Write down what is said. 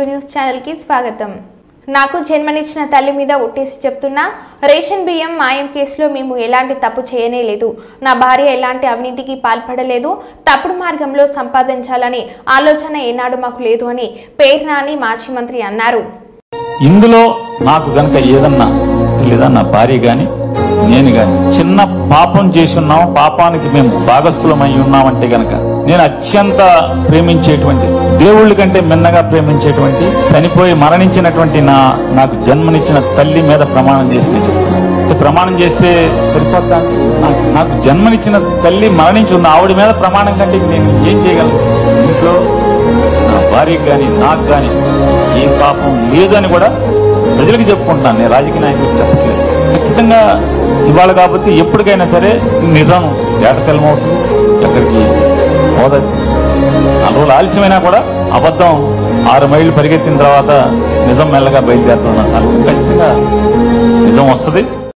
News channel కి స్వాగతం। నాకు జన్మనిచ్చిన తల్లి మీద ఒట్టేసి చెప్తున్నా రేషన్ బియ్యం మాయం కేసులో మేము ఎలాంటి తప్పు చేయనే లేదు। నా భార్య ఎలాంటి అవినీతికి పాల్పడలేదు, తప్పుడు మార్గంలో సంపాదించాలని ఆలోచన ఏనాడు మాకు లేదు అని పేర్నాని మాజీ మంత్రి అన్నారు। ఇందులో నాకు గనక ఏదన్నా లేదా నా భార్య గాని నేను గాని చిన్న పాపం చేసి ఉన్నాం, పాపానికి మేము భాగస్థులమై ఉన్నామంటే గనక నేను అత్యంత ప్రేమించేటువంటి దేవుళ్ళ కంటే మిన్నగా ప్రేమించేటువంటి చనిపోయి మరణించినటువంటి నాకు జన్మనిచ్చిన తల్లి మీద ప్రమాణం చేసి నేను చెప్తున్నాను। ప్రమాణం చేస్తే సరిపోతా? నాకు జన్మనిచ్చిన తల్లి మరణించి ఉన్న ఆవిడ మీద ప్రమాణం కంటే నేను ఏం చేయగలను? ఇంట్లో నా భార్యకి కానీ నాకు కానీ ఏ పాపం లేదని కూడా ప్రజలకు చెప్పుకుంటున్నాను, నేను రాజకీయ నాయకులకు చెప్పట్లేదు। ఖచ్చితంగా ఇవాళ కాబట్టి ఎప్పటికైనా సరే నిజం ఏటతెల్లమవుతుంది, ఎక్కడికి పోదది। 4 రోజులు ఆలస్యమైనా కూడా అబద్ధం 6 మైళ్ళు పరిగెత్తిన తర్వాత నిజం మెల్లగా బయలుదేరుతున్న సంగతి ఖచ్చితంగా నిజం వస్తుంది।